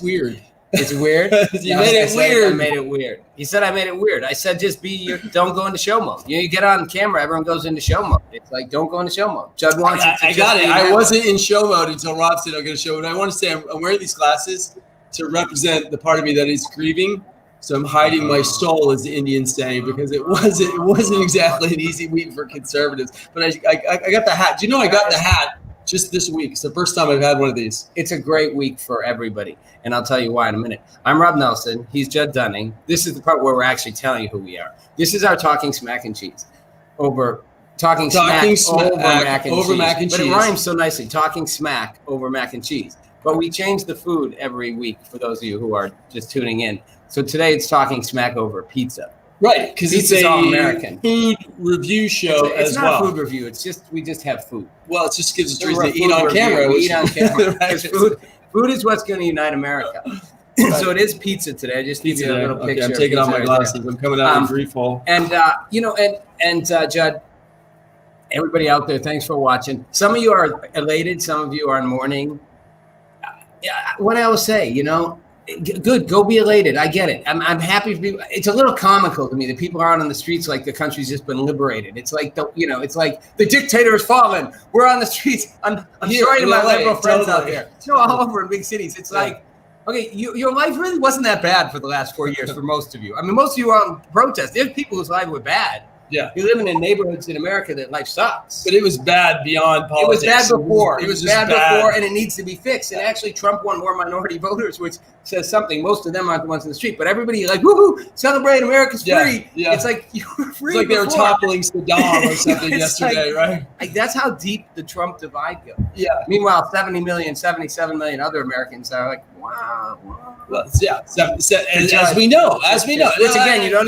weird. It's weird. You made it weird. I made it weird. He said I made it weird. I said just don't go into show mode. You get on camera, everyone goes into show mode. It's like don't go into show mode. Judd wants I got it. I wasn't in show mode until Rob said I'm going to show mode. I want to say I'm wearing these glasses to represent the part of me that is grieving. So I'm hiding my soul, as the Indians say, because it wasn't exactly an easy week for conservatives. But I got the hat. Do you know I got the hat just this week? It's the first time I've had one of these. It's a great week for everybody, and I'll tell you why in a minute. I'm Rob Nelson. He's Judd Dunning. This is the part where we're actually telling you who we are. This is our talking smack and cheese over talking smack over mac and cheese. But it rhymes so nicely. Talking smack over mac and cheese. But we change the food every week for those of you who are just tuning in. So today it's talking smack over pizza. Right, because it's a all American food review show it's as well. It's not a food review. It's just we just have food. Well, it just gives us a reason to eat on camera. We eat on camera. Food is what's going to unite America. So it is pizza today. I just need a little picture. I'm taking off my glasses. I'm coming out in grief hole. And Judd, everybody out there, thanks for watching. Some of you are elated. Some of you are in mourning. What I always say, good, go be elated. I get it. I'm happy to be. It's a little comical to me that people are out on the streets like the country's just been liberated. It's like it's like the dictator has fallen. We're on the streets. I'm sorry to my liberal friends out there. All over in big cities. It's like, okay, your life really wasn't that bad for the last 4 years for most of you. I mean, most of you are on protest. There's people whose lives were bad. Yeah, you're living in neighborhoods in America that life sucks. But it was bad beyond politics. It was bad before. It was bad before, and it needs to be fixed. And actually, Trump won more minority voters, which says something. Most of them aren't the ones in the street, but everybody like, woohoo, celebrate America's free. Yeah. It's like you were free. It's like they were toppling Saddam or something yesterday, right? Like that's how deep the Trump divide goes. Yeah. Meanwhile, 77 million other Americans are like, wow. Well, yeah. As we know. Which again, you don't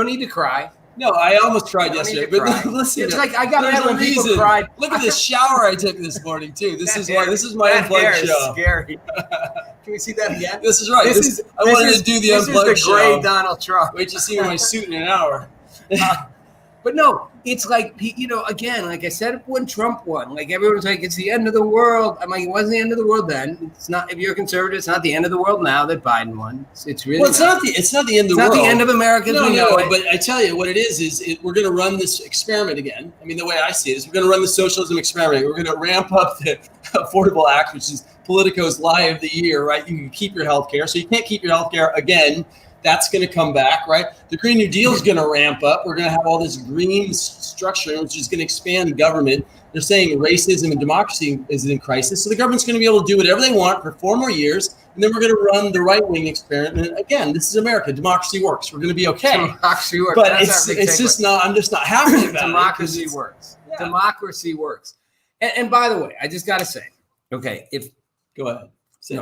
need to cry. No, I almost cried yesterday. But listen, it's like I got mad when people cried. Look at the shower I took this morning too. This is my unplugged show. Scary. Can we see that again? This is right. I wanted to do the unplugged show. This is the gray Donald Trump. Wait to see my suit in an hour. But no, it's like, again, like I said, when Trump won, like everyone's like, it's the end of the world. I'm like, it wasn't the end of the world then. It's not, if you're a conservative, it's not the end of the world now that Biden won. It's really it's not the end of the world. It's not the end of America. No, but I tell you what it is we're going to run this experiment again. I mean, the way I see it is we're going to run the socialism experiment. We're going to ramp up the Affordable Act, which is Politico's lie of the year, right? You can keep your health care. So you can't keep your health care again. That's going to come back, right? The Green New Deal is going to ramp up. We're going to have all this green structure, which is going to expand government. They're saying racism and democracy is in crisis. So the government's going to be able to do whatever they want for 4 more years. And then we're going to run the right-wing experiment. Again, this is America. Democracy works. We're going to be okay. Democracy works. But it's just not, I'm just not happy about Democracy works. Yeah. Democracy works. And by the way, I just got to say, okay, go ahead.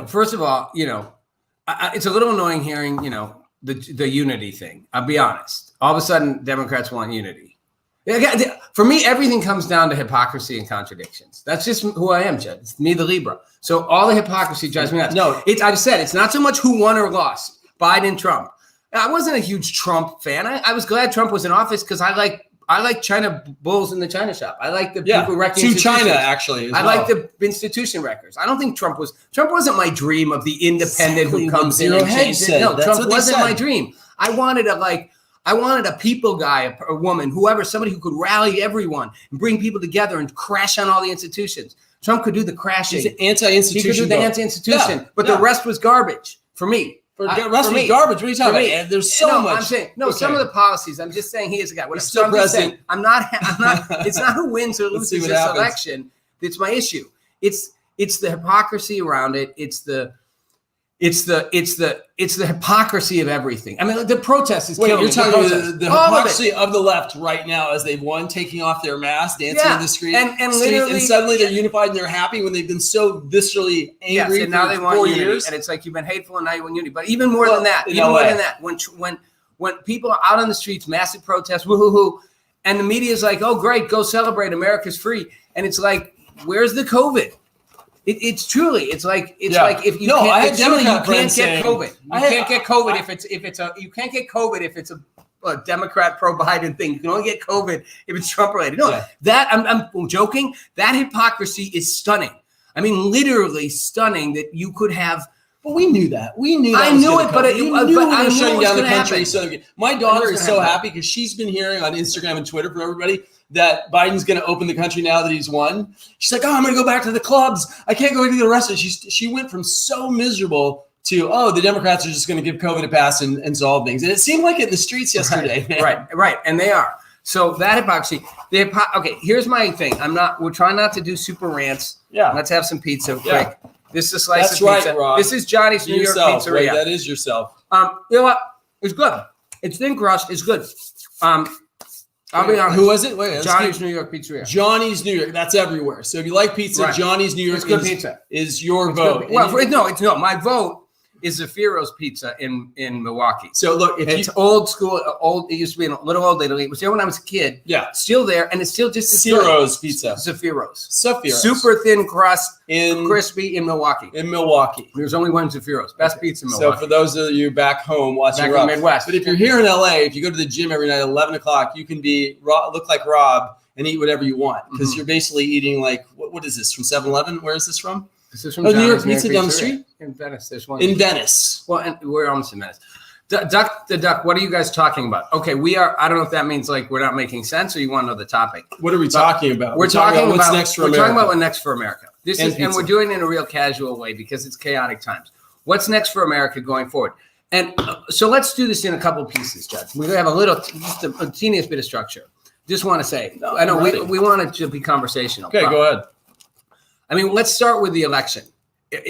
First of all, it's a little annoying hearing, the unity thing. I'll be honest. All of a sudden, Democrats want unity. For me, everything comes down to hypocrisy and contradictions. That's just who I am, Judd. It's me, the Libra. So all the hypocrisy drives me nuts. No, I've said it's not so much who won or lost, Biden, Trump. I wasn't a huge Trump fan. I was glad Trump was in office because I like China bulls in the China shop. I like the people wrecking to China, actually. I like the institution wreckers. I don't think Trump wasn't my dream of the independent who comes in and changes it. No, Trump wasn't my dream. I wanted a people guy, a woman, whoever, somebody who could rally everyone and bring people together and crash on all the institutions. Trump could do the crashing. He's an anti-institution. He could do the anti-institution, but the rest was garbage for me. The rest was garbage. What are you talking about? There's so much. I'm saying some of the policies. I'm just saying he is a guy. He's still president. I'm not. It's not who wins or loses this election. It's my issue. It's the hypocrisy around it. It's the hypocrisy of everything. I mean, the protest is killing. You're talking about the hypocrisy of the left right now as they've won, taking off their masks, dancing in the street, and literally, and suddenly they're unified and they're happy when they've been so viscerally angry and now they want 4 unity. years. And it's like you've been hateful and now you want unity. But even more than that, when people are out on the streets, massive protests, woo-hoo-hoo, and the media is like, oh, great, go celebrate, America's free. And it's like, where's the COVID? It's truly, it's like if you can't get COVID. You can't get COVID you can't get COVID if it's a Democrat pro-Biden thing. You can only get COVID if it's Trump related. No, that I'm joking. That hypocrisy is stunning. I mean, literally stunning that you could have. But we knew that. We knew that. I knew it, but we were shutting down the country. So my daughter is so happy because she's been hearing on Instagram and Twitter from everybody that Biden's going to open the country now that he's won. She's like, oh, I'm going to go back to the clubs. I can't go to the restaurant. She went from so miserable to, oh, the Democrats are just going to give COVID a pass and solve things. And it seemed like it in the streets yesterday. Right. And they are. So that hypocrisy. Okay, here's my thing. We're trying not to do super rants. Yeah. Let's have some pizza quick. This is a slice of pizza. Right, Rob. This is Johnny's New York Pizzeria. Right, that is yourself. You know what? It's good. It's thin crust. It's good. I'll be honest. Who was it? Wait, Johnny's New York Pizzeria. Johnny's New York. That's everywhere. So if you like pizza, Johnny's New York is your vote. Well, my vote is Zafiro's Pizza in Milwaukee. So look, it's old school. It used to be a little old Italy. It was there when I was a kid. Yeah, still there, and it's still just Zafiro's Pizza. Zafiro's. Super thin crust, crispy in Milwaukee. There's only one Zafiro's. Best pizza in Milwaukee. So for those of you back home watching in the Midwest, but if you're here in LA, if you go to the gym every night at 11 o'clock, you can look like Rob and eat whatever you want because you're basically eating like what is this from 7-Eleven? Where is this from? This is from New York Pizza down the street? In Venice. There's one. In Venice. Well, and we're almost in Venice. Duck, what are you guys talking about? Okay, I don't know if that means like we're not making sense or you want to know the topic. What are we talking about? We're talking about what's next for America. We're talking about what's next for America. And we're doing it in a real casual way because it's chaotic times. What's next for America going forward? And so let's do this in a couple pieces, Judge. We have just a teeniest bit of structure. Just want to say, I know we want it to be conversational. Okay, go ahead. I mean, let's start with the election,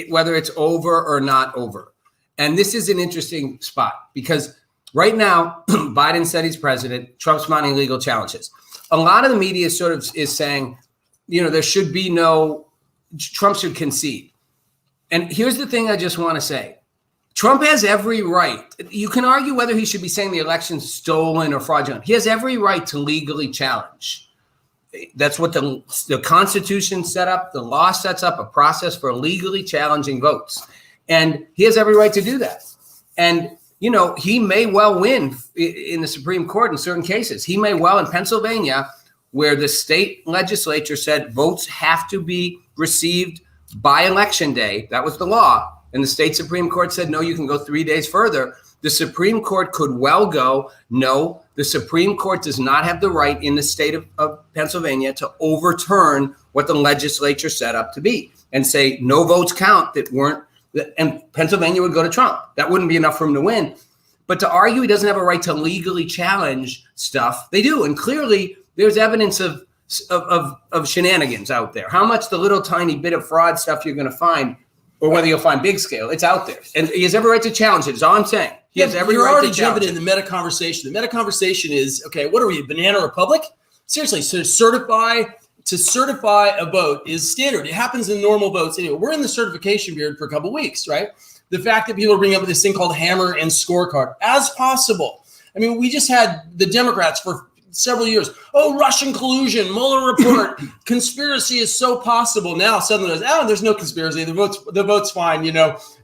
whether it's over or not over. And this is an interesting spot because right now, Biden said he's president, Trump's mounting legal challenges. A lot of the media is saying, there should be Trump should concede. And here's the thing I just want to say. Trump has every right. You can argue whether he should be saying the election's stolen or fraudulent. He has every right to legally challenge. That's what the Constitution set up. The law sets up a process for legally challenging votes. And he has every right to do that. And, he may well win in the Supreme Court in certain cases. He may well in Pennsylvania, where the state legislature said votes have to be received by election day. That was the law. And the state Supreme Court said, no, you can go 3 days further. The Supreme Court could well go, no, the Supreme Court does not have the right in the state of Pennsylvania to overturn what the legislature set up to be and say no votes count that weren't, and Pennsylvania would go to Trump. That wouldn't be enough for him to win. But to argue he doesn't have a right to legally challenge stuff, they do. And clearly there's evidence of shenanigans out there. How much the little tiny bit of fraud stuff you're going to find, or whether you'll find big scale, it's out there. And he has every right to challenge it, is all I'm saying. He has every right to challenge it. You're already jumping in the meta conversation. The meta conversation is, okay, what are we, a banana republic? Seriously, so to certify a vote is standard. It happens in normal votes anyway. We're in the certification period for a couple of weeks, right? The fact that people are bringing up this thing called hammer and scorecard as possible. I mean, we just had the Democrats for several years. Oh, Russian collusion, Mueller report, conspiracy is so possible. Now suddenly there's no conspiracy. The vote's fine.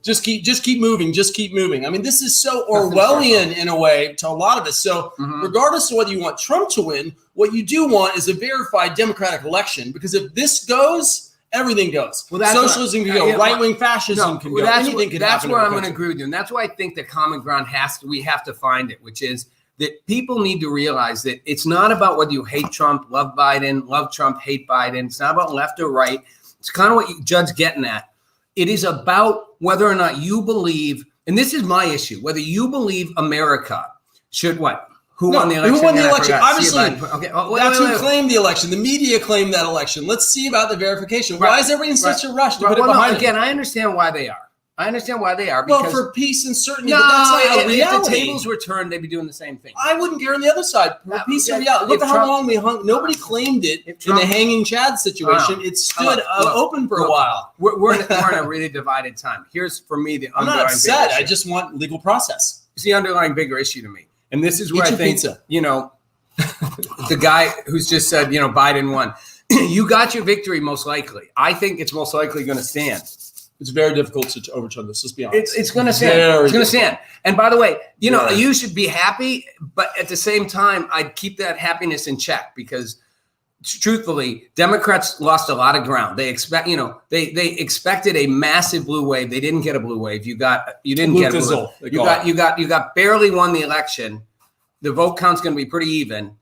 Just keep moving. I mean, this is so Orwellian in a way to a lot of us. So regardless of whether you want Trump to win, what you do want is a verified democratic election, because if this goes, everything goes. Well, socialism can go, right-wing fascism can go. Anything can happen. That's where I'm going to agree with you, and that's why I think the common ground we have to find it, which is that people need to realize that it's not about whether you hate Trump, love Biden, love Trump, hate Biden. It's not about left or right. It's kind of what Judd's getting at. It is about whether or not you believe, and this is my issue, whether you believe America should what? Who won the election? Who won the election? Obviously, that's who claimed the election. The media claimed that election. Let's see about the verification. Why is everybody in such a rush to put it behind again, I understand why they are. Because, for peace and certainty, but that's not a reality. If the tables were turned, they'd be doing the same thing. I wouldn't care on the other side. For peace and reality. Look at how long we hung. Nobody claimed it in the hanging Chad situation. It stood open for a while. We're in a really divided time. Here's, for me, the underlying I'm not upset. I just want legal process. It's the underlying bigger issue to me. And this is where I think, the guy who's just said, Biden won. You got your victory most likely. I think it's most likely going to stand. It's very difficult to overturn this. Let's be honest. It's going to stand. It's going to stand. And by the way, you should be happy, but at the same time, I'd keep that happiness in check, because truthfully, Democrats lost a lot of ground. They expected a massive blue wave. They didn't get a blue wave. You didn't get a blue wave. You got barely won the election. The vote count's going to be pretty even,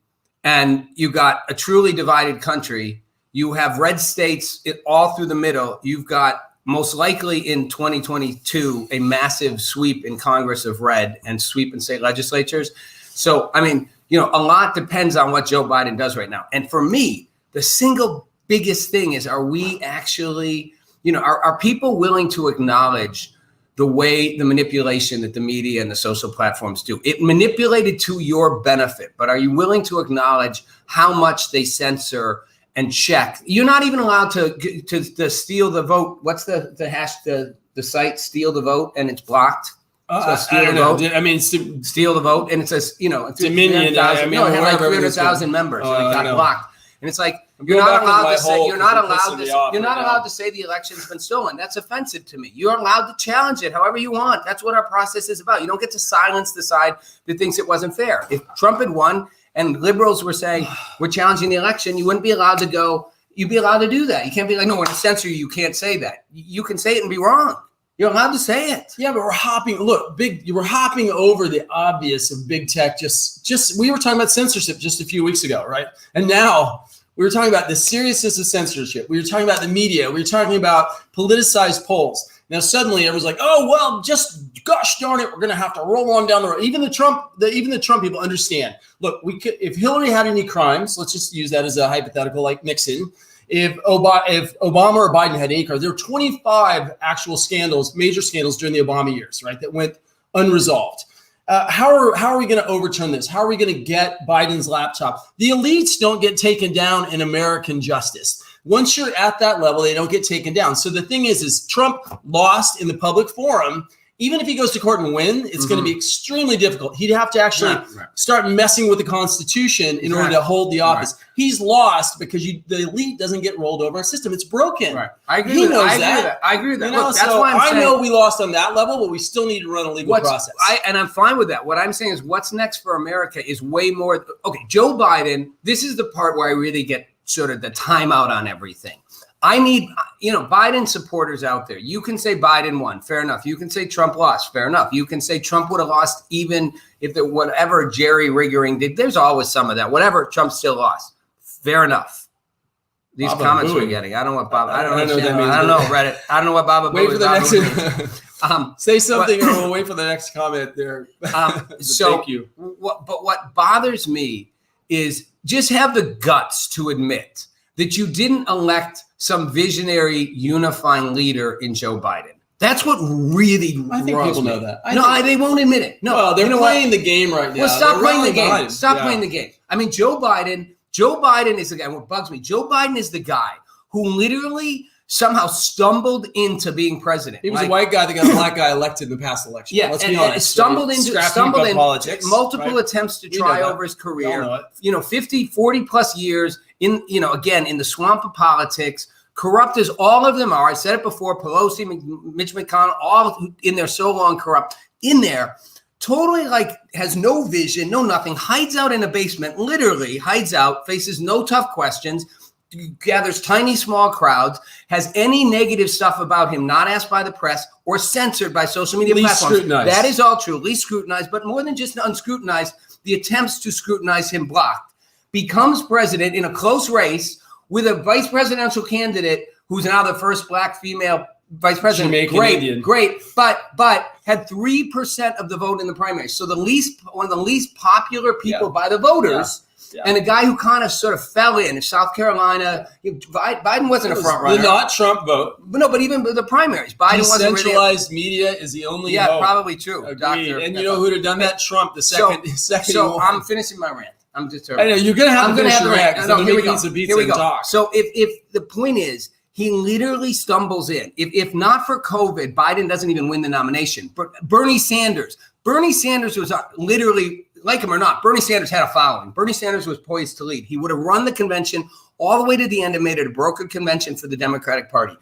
and you got a truly divided country. You have red states all through the middle. You've got most likely in 2022 a massive sweep in Congress of red and sweep in state legislatures. So, I mean, a lot depends on what Joe Biden does right now. And for me, the single biggest thing is, are we actually, are people willing to acknowledge the way the manipulation that the media and the social platforms do? It manipulated to your benefit, but are you willing to acknowledge how much they censor and check? You're not even allowed to steal the vote. What's the hash, the site steal the vote, and it's blocked? So steal the vote. I mean, steal the vote, and it says, Dominion. It had like 300,000 members, and it got blocked. And it's like, you're not allowed to say the election's been stolen. That's offensive to me. You're allowed to challenge it however you want. That's what our process is about. You don't get to silence the side that thinks it wasn't fair. If Trump had won and liberals were saying we're challenging the election, you wouldn't be allowed to go. You'd be allowed to do that. You can't be like, no, we're going to censor you. You can't say that. You can say it and be wrong. You're allowed to say it. Yeah, but we're hopping over the obvious of big tech. We were talking about censorship just a few weeks ago, right? And now we were talking about the seriousness of censorship. We were talking about the media. We were talking about politicized polls. Now suddenly everyone's like, oh well, just gosh darn it, we're going to have to roll on down the road. Even the Trump people understand. Look, if Hillary had any crimes, let's just use that as a hypothetical, like Nixon. If Obama or Biden had any crimes, there were 25 actual scandals, major scandals during the Obama years, right, that went unresolved. How are we going to overturn this? How are we going to get Biden's laptop? The elites don't get taken down in American justice. Once you're at that level, they don't get taken down. So the thing is Trump lost in the public forum. Even if he goes to court and win, it's going to be extremely difficult. He'd have to actually start messing with the Constitution in order to hold the office. Right. He's lost because the elite doesn't get rolled over a system. It's broken. Right. I agree with that. I agree with that. Look, that's why I know we lost on that level, but we still need to run a legal process. And I'm fine with that. What I'm saying is what's next for America is way more. Okay, Joe Biden, this is the part where I really get sort of the timeout on everything. I need, Biden supporters out there. You can say Biden won. Fair enough. You can say Trump lost. Fair enough. You can say Trump would have lost even if whatever jerry-riggering did. There's always some of that. Whatever, Trump still lost. Fair enough. These comments we're getting. I don't know what Bob. I don't know Reddit. I don't know what Bob. Wait for the next. Say something, or we'll wait for the next comment there. Thank you. But what bothers me is just have the guts to admit that you didn't elect some visionary unifying leader in Joe Biden. That's what really I think people know that. They won't admit it. No, well, they're playing the game right now. Well, stop playing the game. Stop playing the game. I mean, Joe Biden is the guy. What bugs me, Joe Biden is the guy who literally somehow stumbled into being president. He was a white guy that got a black guy elected in the past election. Yeah, let's be honest. Stumbled into politics, multiple attempts to try over his career. 50, 40 plus years in the swamp of politics. Corrupt as all of them are. I said it before, Pelosi, Mitch McConnell, all in there so long corrupt. In there, totally has no vision, no nothing, hides out in a basement, literally hides out, faces no tough questions, gathers tiny, small crowds, has any negative stuff about him not asked by the press or censored by social media platforms. Scrutinized. That is all true. Least scrutinized, but more than just unscrutinized, the attempts to scrutinize him blocked. Becomes president in a close race with a vice presidential candidate who's now the first black female vice president. Jamaican great, but had 3% of the vote in the primary. So one of the least popular people by the voters. Yeah. And a guy who kind of sort of fell in South Carolina. Biden wasn't a front runner. The not Trump vote. No, but even the primaries. Biden wasn't really. Decentralized media is the only vote. Probably true. And you know who'd have done that? Trump, the second. So I'm finishing my rant. I'm just. I know you're going to have to finish your rant. No, here we go. So if the point is, he literally stumbles in. If not for COVID, Biden doesn't even win the nomination. But Bernie Sanders was literally, like him or not, Bernie Sanders had a following. Bernie Sanders was poised to lead. He would have run the convention all the way to the end and made it a brokered convention for the Democratic Party.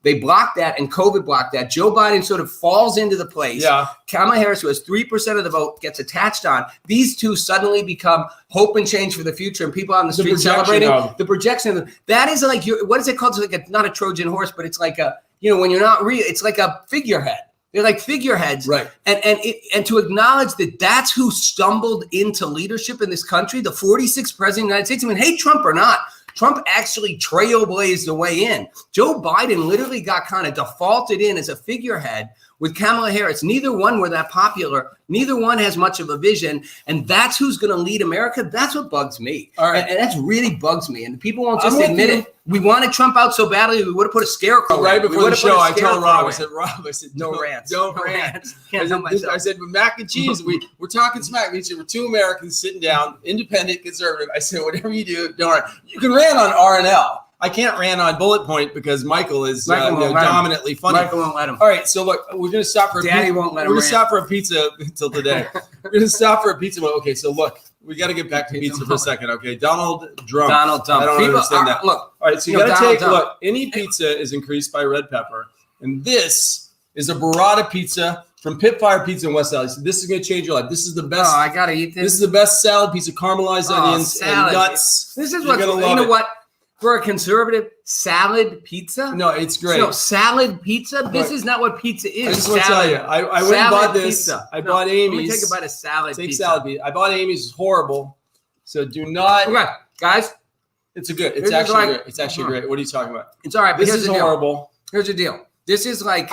They blocked that, and COVID blocked that. Joe Biden sort of falls into the place. Yeah. Kamala Harris, who has 3% of the vote, gets attached on. These two suddenly become hope and change for the future, and people on the street celebrating. The projection of that is like, what is it called? It's like not a Trojan horse, but it's like a, when you're not real, it's like a figurehead. They're like figureheads. Right. And to acknowledge that that's who stumbled into leadership in this country, the 46th president of the United States. I mean, hate Trump or not, Trump actually trailblazed the way in. Joe Biden literally got kind of defaulted in as a figurehead with Kamala Harris. Neither one were that popular. Neither one has much of a vision. And that's who's going to lead America. That's what bugs me. All right. And that's really bugs me. And people won't just admit it. We wanted Trump out so badly, we would have put a scarecrow. Right before the show, I told Rob, I said, no rants. Don't rant. I said, with mac and cheese, we're talking smack. We said, we're two Americans sitting down, independent, conservative. I said, whatever you do, don't rant. You can rant on R&L. I can't rant on Bullet Point because Michael is dominantly funny. Michael won't let him. All right, so look, we're going to stop for Daddy won't let him. We're going to stop for a pizza until today. We're going to stop for a pizza. Okay, so look, we got to get back to pizza for a second. Okay, Donald Trump. I don't understand that. Look, all right, so you got to take look. Any pizza is increased by red pepper, and this is a burrata pizza from Pitfire Pizza in West Valley. So this is going to change your life. This is the best. Oh, I got to eat this. This is the best salad pizza, caramelized onions and nuts. This is what you know. What? For a conservative, salad pizza? No, it's great. No, salad pizza? This is not what pizza is. I just want to tell you, I went and bought this. Pizza. I bought Amy's. Let me take a bite of salad pizza. Take salad pizza. I bought Amy's. It's horrible. So do not. Okay, guys. It's a good. It's actually great. It's actually great. What are you talking about? It's all right. This is horrible. Here's the deal. This is like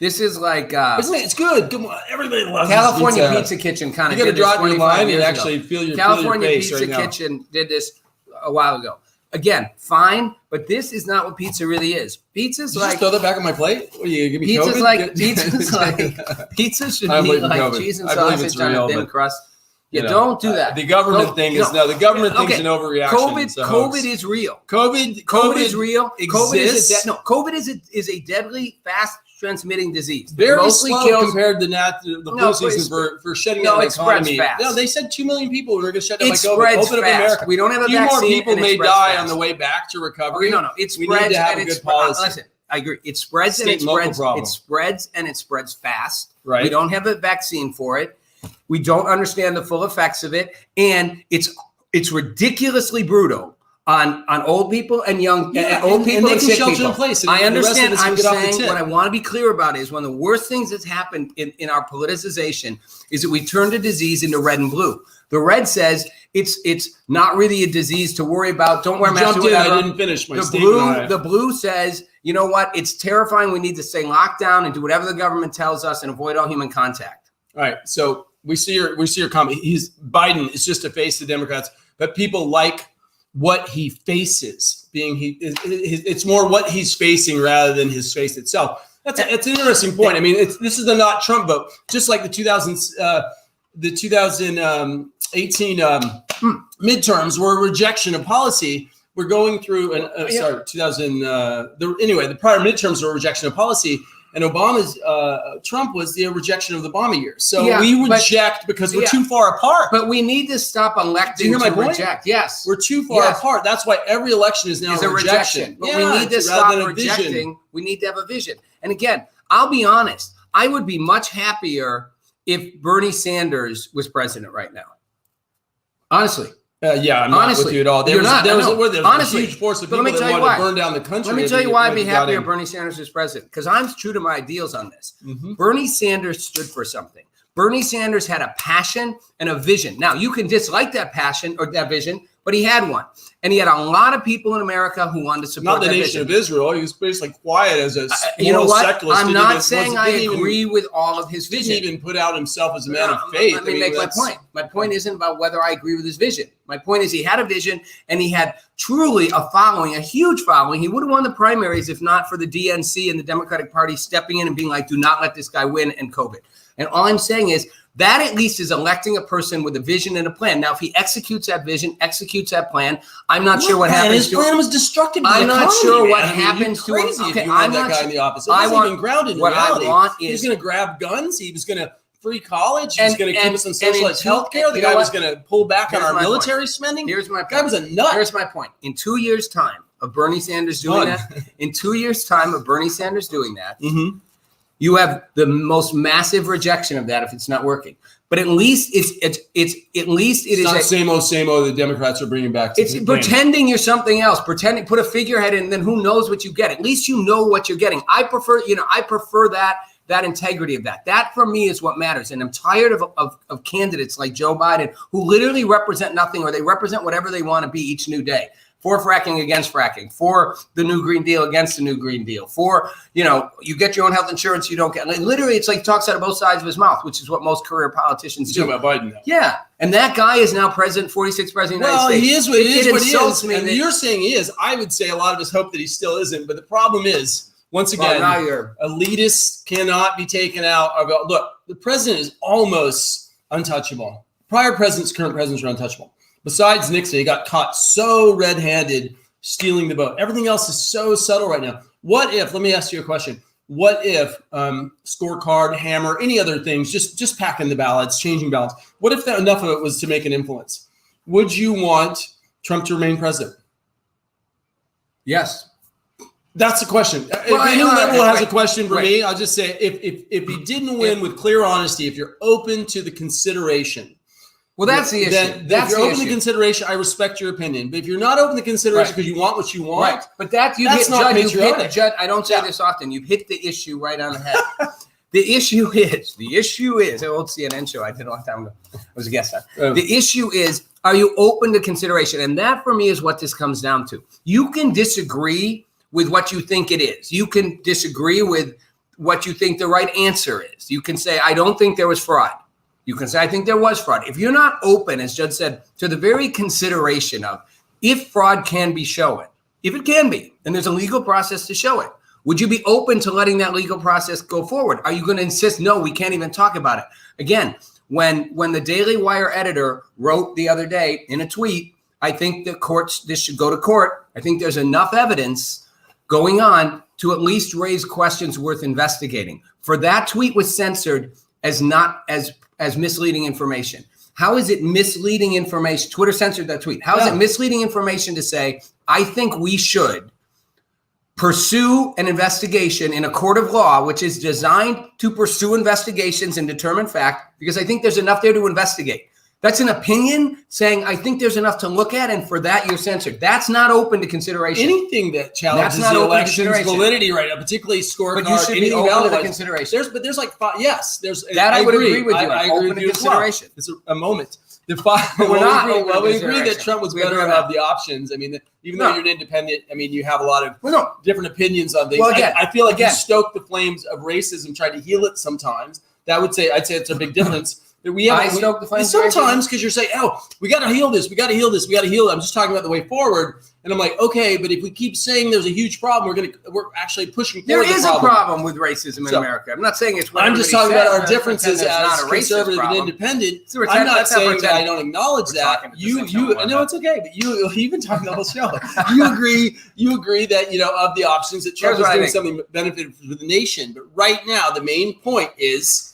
it's good. Come on, everybody loves California Pizza Kitchen kind of. You got to drop your line and actually feel your California face Pizza right Kitchen did this a while ago. Again, fine, but this is not what pizza really is. Pizza's Did like you just throw that back on my plate. What are you give me? Pizza's COVID? Pizza should be like cheese and sausage on a thin crust. Don't do that. The government thing is the government thing's an overreaction. COVID is real. COVID is real. Exists. COVID is a deadly, fast transmitting disease. Very mostly slow compared to the flu season for shutting down the economy. Fast. No, they said 2 million people were going to shut down by COVID. Open up America. We don't have a vaccine. Few more people may die on the way back to recovery. No, it spreads. We need to have a good policy. Listen, I agree. It spreads and it spreads. It spreads and it spreads fast. Right. We don't have a vaccine for it. We don't understand the full effects of it, and it's ridiculously brutal on old people and young old people and sick people. In place. I understand. I'm saying what I want to be clear about is one of the worst things that's happened in our politicization is that we turned a disease into red and blue. The red says it's not really a disease to worry about. Don't wear masks. I didn't finish my statement. The blue says, you know what? It's terrifying. We need to stay locked down and do whatever the government tells us and avoid all human contact. All right. So we see your comment. Biden is just a face to Democrats, but people like what he faces. It's more what he's facing rather than his face itself. It's an interesting point. I mean, this is the not Trump vote, just like the 2018 midterms were a rejection of policy. We're going through the prior midterms were a rejection of policy. And Trump was the rejection of the Obama years. So we reject because we're too far apart. But we need to stop electing to reject. Yes. We're too far apart. That's why every election is now a rejection. But we need to stop rejecting. We need to have a vision. And again, I'll be honest. I would be much happier if Bernie Sanders was president right now. Honestly. I'm not with you at all. There was a huge force of people that wanted to burn down the country. Let me tell you why I'd be happier if Bernie Sanders was president. Because I'm true to my ideals on this. Mm-hmm. Bernie Sanders stood for something. Bernie Sanders had a passion and a vision. Now, you can dislike that passion or that vision, but he had one. And he had a lot of people in America who wanted to support that vision. Not the nation of Israel. He was basically quiet as a you know what? Secularist. I'm not saying I agree with all of his vision. Didn't even put out himself as a man of faith. Let me make my point. My point isn't about whether I agree with his vision. My point is he had a vision and he had truly a following, a huge following. He would have won the primaries if not for the DNC and the Democratic Party stepping in and being like, do not let this guy win and COVID. And all I'm saying is that at least is electing a person with a vision and a plan. Now, if he executes that vision, executes that plan, I'm not sure what happens. His plan was destructive. I'm not sure what happens to him. Okay, I'm that guy in the office. It wasn't even grounded in reality. He was going to grab guns. He was going to free college. He was going to keep us on socialized health care. The guy was going to pull back on our military spending. Here's my point. The guy was a nut. Here's my point. In 2 years' time, of Bernie Sanders doing that, in 2 years' time of Bernie Sanders doing that, you have the most massive rejection of that if it's not working. But at least it's not same old the Democrats are bringing back. It's pretending you're something else. Put a figurehead in, then who knows what you get? At least you know what you're getting. I prefer that integrity of that. That for me is what matters. And I'm tired of candidates like Joe Biden who literally represent nothing, or they represent whatever they want to be each new day. For fracking, against fracking, for the new Green Deal, against the new Green Deal, for, you get your own health insurance, you don't get. Like, literally, it's like he talks out of both sides of his mouth, which is what most career politicians do. About Biden now. Yeah. And that guy is now president, 46th president of the United States. Well, he is what he is. Me and you're saying he is. I would say a lot of us hope that he still isn't. But the problem is, once again, elitists cannot be taken out. Look, the president is almost untouchable. Prior presidents, current presidents are untouchable. Besides Nixon, he got caught so red-handed stealing the vote. Everything else is so subtle right now. What if, let me ask you a question. What if scorecard, hammer, any other things, just packing the ballots, changing ballots, what if enough of it was to make an influence? Would you want Trump to remain president? Yes. That's the question. Well, if any liberal has a question for me, I'll just say, if he didn't win with clear honesty, if you're open to the consideration, well, that's the issue. If you're open to consideration, I respect your opinion. But if you're not open to consideration because you want what you want, but that's not patriotic. Judd, I don't say this often. You've hit the issue right on the head. The issue is, an old CNN show I did a long time ago. I was a guest on. The issue is, are you open to consideration? And that for me is what this comes down to. You can disagree with what you think it is. You can disagree with what you think the right answer is. You can say, I don't think there was fraud. You can say, I think there was fraud. If you're not open, as Judd said, to the very consideration of if fraud can be shown, if it can be, then there's a legal process to show it. Would you be open to letting that legal process go forward? Are you going to insist, no, we can't even talk about it? Again, when the Daily Wire editor wrote the other day in a tweet, I think this should go to court. I think there's enough evidence going on to at least raise questions worth investigating. For that tweet was censored as misleading information. How is it misleading information? Twitter censored that tweet. How is it misleading information to say, I think we should pursue an investigation in a court of law, which is designed to pursue investigations and determine fact, because I think there's enough there to investigate. That's an opinion saying, I think there's enough to look at, and for that, you're censored. That's not open to consideration. Anything that challenges the election's validity right now, particularly scorecard, but you should be open to consideration. There's like five, yes. There's that I would agree with you. I agree with you consideration. It's a moment. We agree that Trump was better of the options. I mean, even though you're an independent, I mean, you have a lot of different opinions on things. Well, I feel like you stoke the flames of racism, tried to heal it sometimes. I'd say it's a big difference. Sometimes because you're saying, we got to heal this. We got to heal this. We got to heal it. I'm just talking about the way forward. And I'm like, okay, but if we keep saying there's a huge problem, we're actually pushing forward. There is a problem with racism in America. I'm not saying it's what I'm just talking about our differences as conservative and independent. I'm not saying that I don't acknowledge that. No, it's okay. But you've been talking the whole show. You agree that, of the options that Trump is doing something beneficial for the nation. But right now, the main point is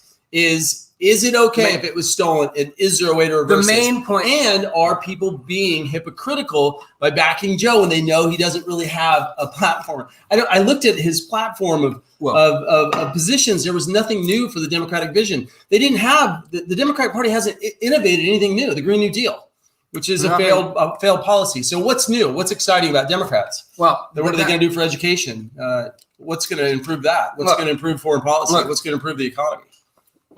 it okay if it was stolen? And is there a way to reverse the main point? And are people being hypocritical by backing Joe when they know he doesn't really have a platform? I looked at his platform of positions. There was nothing new for the Democratic vision. They didn't have the Democratic Party hasn't innovated anything new. The Green New Deal, which is a failed policy. So what's new? What's exciting about Democrats? Well, what are they going to do for education? What's going to improve that? What's going to improve foreign policy? What's going to improve the economy?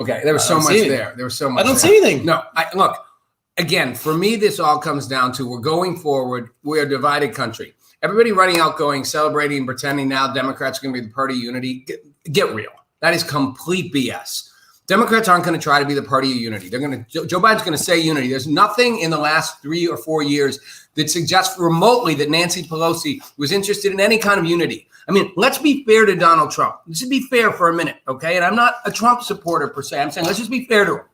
Okay, there was so much there. There was so much. I don't see anything. No, look, again, for me, this all comes down to we're going forward. We're a divided country. Everybody running out, going, celebrating, and pretending now Democrats are going to be the party of unity. Get real. That is complete BS. Democrats aren't going to try to be the party of unity. Joe Biden's going to say unity. There's nothing in the last 3 or 4 years that suggests remotely that Nancy Pelosi was interested in any kind of unity. I mean, let's be fair to Donald Trump. Let's just be fair for a minute, okay? And I'm not a Trump supporter per se. I'm saying let's just be fair to him.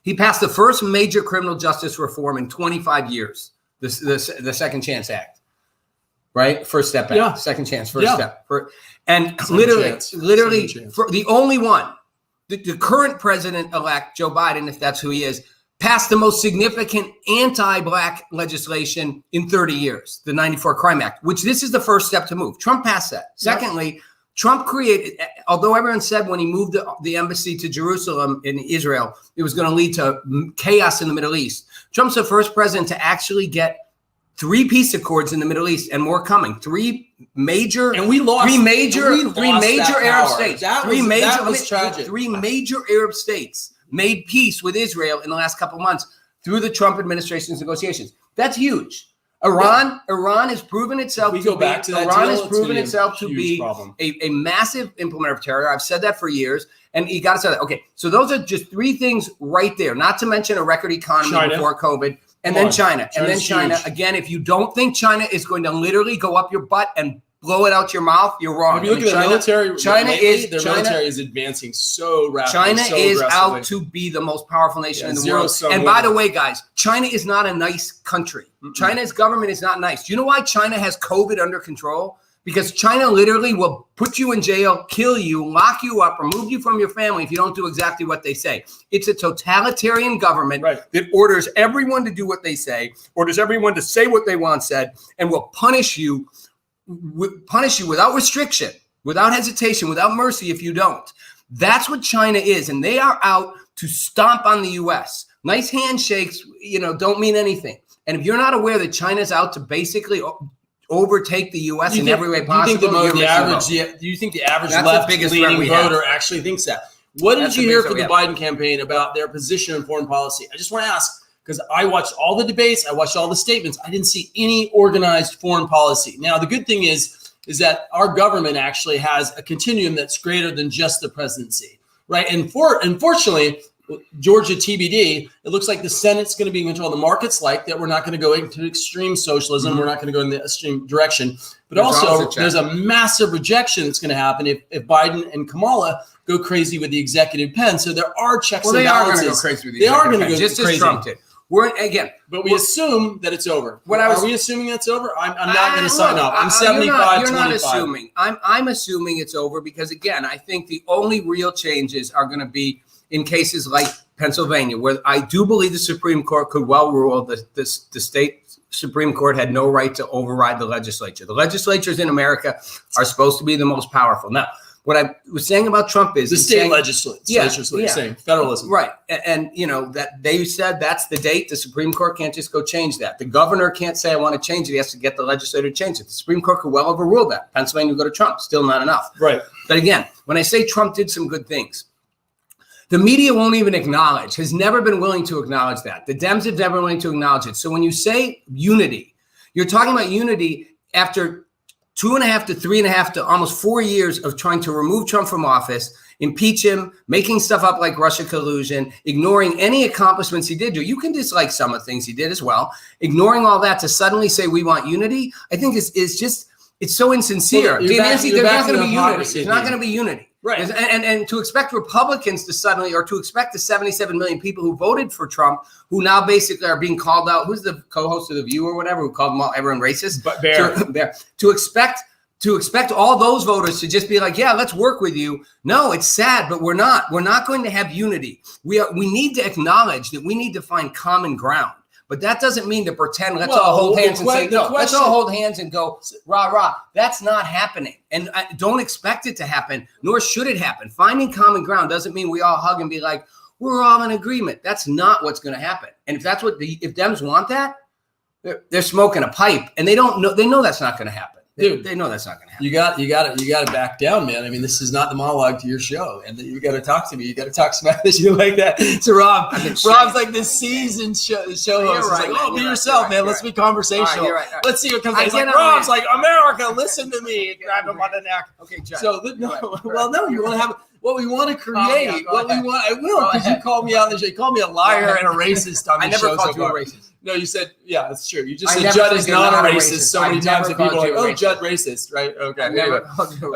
He passed the first major criminal justice reform in 25 years, the Second Chance Act, right? First Step Act, yeah. Second Chance, first step. And literally, for the only one, the current president-elect, Joe Biden, if that's who he is, passed the most significant anti-black legislation in 30 years, the 94 Crime Act, which this is the first step to move. Trump passed that. Secondly, Trump created, although everyone said when he moved the embassy to Jerusalem in Israel, it was going to lead to chaos in the Middle East. Trump's the first president to actually get 3 peace accords in the Middle East and more coming. 3 major Arab states. Three major Arab states made peace with Israel in the last couple of months through the Trump administration's negotiations. That's huge. Iran has proven itself to be a massive implementer of terror. I've said that for years, and you got to say that. Okay, so those are just 3 things right there, not to mention a record economy before COVID, and then China. And then China, again, if you don't think China is going to literally go up your butt and blow it out your mouth, you're wrong. If you look at the military, their military is advancing so rapidly. China is out to be the most powerful nation in the world. And by the way, guys, China is not a nice country. China's government is not nice. Do you know why China has COVID under control? Because China literally will put you in jail, kill you, lock you up, remove you from your family if you don't do exactly what they say. It's a totalitarian government that orders everyone to do what they say, orders everyone to say what they want said, and will punish you without restriction, without hesitation, without mercy if you don't. That's what China is, and they are out to stomp on the U.S. Nice handshakes, don't mean anything. And if you're not aware that China's out to basically overtake the U.S. in every way possible, do you think the average left-leaning voter actually thinks that? What did you hear from the Biden campaign about their position in foreign policy? I just want to ask, because I watched all the debates, I watched all the statements. I didn't see any organized foreign policy. Now, the good thing is that our government actually has a continuum that's greater than just the presidency, right? And unfortunately, Georgia TBD, it looks like the Senate's going to be in control. The market's like that. We're not going to go into extreme socialism. We're not going to go in the extreme direction. But there's a massive rejection that's going to happen if Biden and Kamala go crazy with the executive pen. So there are checks and balances. They are going to go crazy with the executive pen, just as Trump did. But we assume that it's over. Are we assuming it's over? I'm not going to sign up. I'm 75, You're not assuming. I'm assuming it's over because, again, I think the only real changes are going to be in cases like Pennsylvania, where I do believe the Supreme Court could well rule that the state Supreme Court had no right to override the legislature. The legislatures in America are supposed to be the most powerful. Now, what I was saying about Trump is the state legislature. You're saying federalism, right? And that they said that's the date. The Supreme Court can't just go change that. The governor can't say I want to change it. He has to get the legislature to change it. The Supreme Court could well overrule that. Pennsylvania will go to Trump. Still not enough, right? But again, when I say Trump did some good things, the media won't even acknowledge. Has never been willing to acknowledge that. The Dems have never been willing to acknowledge it. So when you say unity, you're talking about unity after 2.5 to 3.5 to almost 4 years of trying to remove Trump from office, impeach him, making stuff up like Russia collusion, ignoring any accomplishments he did do. You can dislike some of the things he did as well. Ignoring all that to suddenly say we want unity, I think it's so insincere. Well, there's not going to be unity. There's not going to be unity. Right. And to expect Republicans to suddenly, or to expect the 77 million people who voted for Trump, who now basically are being called out, who's the co-host of The View or whatever, who called them all, everyone racist? But Bear. To expect all those voters to just be like, yeah, let's work with you. No, it's sad, but we're not. We're not going to have unity. We need to acknowledge that we need to find common ground. But that doesn't mean to pretend, let's all hold hands and say, no, let's all hold hands and go, rah, rah. That's not happening. And I don't expect it to happen, nor should it happen. Finding common ground doesn't mean we all hug and be like, we're all in agreement. That's not what's going to happen. And if that's if Dems want that, they're smoking a pipe, and they know that's not going to happen. Dude, they know that's not going to happen. You got to back down, man. I mean, this is not the monologue to your show, and you got to talk to me. You got to talk smack this shit like that to Rob. Rob's like this seasoned show host. Right, like, be yourself, man. Let's be conversational. Right. Let's see what comes out. He's like, Rob's like, America, listen to me. Grab him on the neck. Okay, Judd. So, you want to have what we want to create. What we want. I will, because you called me out on the show. You called me a liar and a racist on the show. I never called you a racist. No, you said, yeah, that's true. You just said Judd is not a racist so many times that people are like, oh, Judd racist, right? Okay.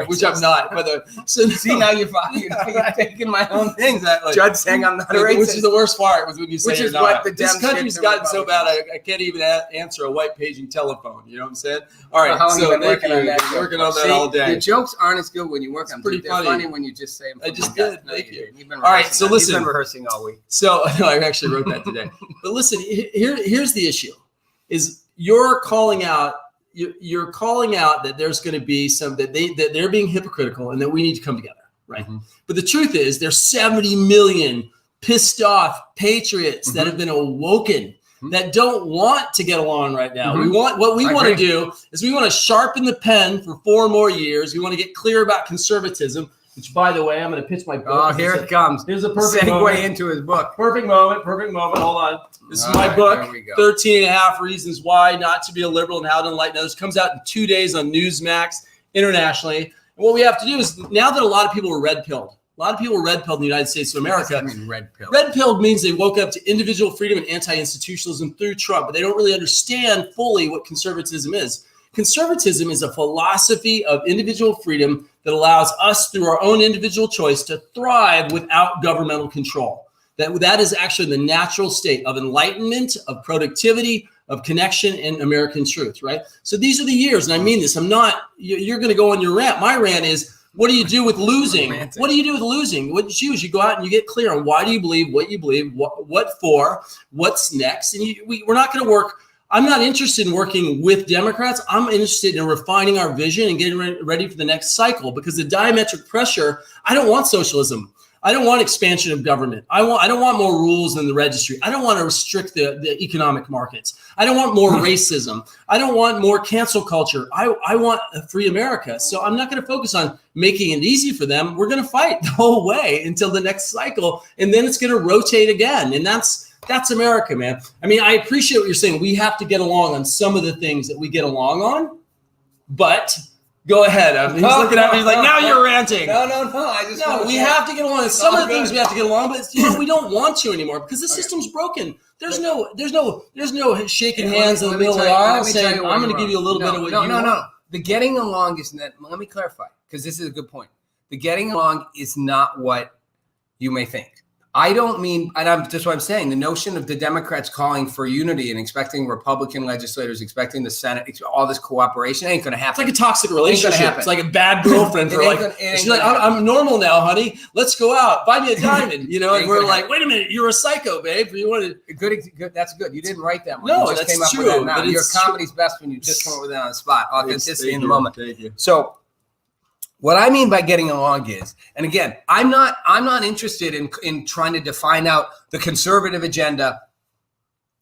Which I'm not. By the way. So, see, now you're taking my own things. Judd saying I'm not a racist. Which is the worst part was when you say you're not. This country's gotten so bad, I can't even answer a white paging telephone. You know what I'm saying? All right. So thank you. Working on that all day. The jokes aren't as good when you work on them. They're funny when you just say them. I just did. Thank you. All right, so listen. You've been rehearsing all week. So no, I actually wrote that today. But listen, here's the issue: is you're calling out that there's going to be that they're being hypocritical and that we need to come together, right? Mm-hmm. But the truth is, there's 70 million pissed off patriots that have been awoken, that don't want to get along right now. We want to do is we want to sharpen the pen for 4 more years. We want to get clear about conservatism, which, by the way, I'm going to pitch my book. Oh, here it comes. Here's a perfect segue into his book. Perfect moment. Hold on. This is my book, 13 and a half Reasons Why Not to Be a Liberal and How to Enlighten Others. Comes out in 2 days on Newsmax internationally. And what we have to do is, now that a lot of people are red-pilled, a lot of people were red-pilled in the United States of America. What does that mean, red-pilled? Red-pilled means they woke up to individual freedom and anti-institutionalism through Trump, but they don't really understand fully what conservatism is. Conservatism is a philosophy of individual freedom that allows us, through our own individual choice, to thrive without governmental control. That is actually the natural state of enlightenment, of productivity, of connection, and American truth, right? So these are the years, and I mean this. You're going to go on your rant. My rant is, what do you do with losing? Romantic. What do you do with losing? What you choose? You go out and you get clear on why do you believe, what you believe, what for, what's next. And we're not going to work. I'm not interested in working with Democrats. I'm interested in refining our vision and getting ready for the next cycle, because the diametric pressure, I don't want socialism. I don't want expansion of government. I don't want more rules in the registry. I don't want to restrict the economic markets. I don't want more racism. I don't want more cancel culture. I want a free America. So I'm not going to focus on making it easy for them. We're going to fight the whole way until the next cycle, and then it's going to rotate again. And that's America, man. I mean, I appreciate what you're saying. We have to get along on some of the things that we get along on, but go ahead. He's looking at me. He's like, now you're ranting. No. We have to get along. Some of the things we have to get along, but we don't want to anymore because the system's broken. There's no shaking hands in the middle of the aisle saying, I'm going to give you a little bit of what you want. No. The getting along is not. Let me clarify, because this is a good point. The getting along is not what you may think. I don't mean, and that's what I'm saying, the notion of the Democrats calling for unity and expecting Republican legislators, expecting the Senate, all this cooperation ain't going to happen. It's like a toxic relationship. It's like a bad girlfriend for she's like, I'm normal now, honey. Let's go out. Buy me a diamond. And we're like, wait a minute, you're a psycho, babe. You wanted good. That's good. You didn't write that one. No, you just that's came up true. With that now. Your comedy's best when you just come up with it on the spot. Authenticity in the moment. Thank you. So what I mean by getting along is, and again, I'm not interested in trying to define out the conservative agenda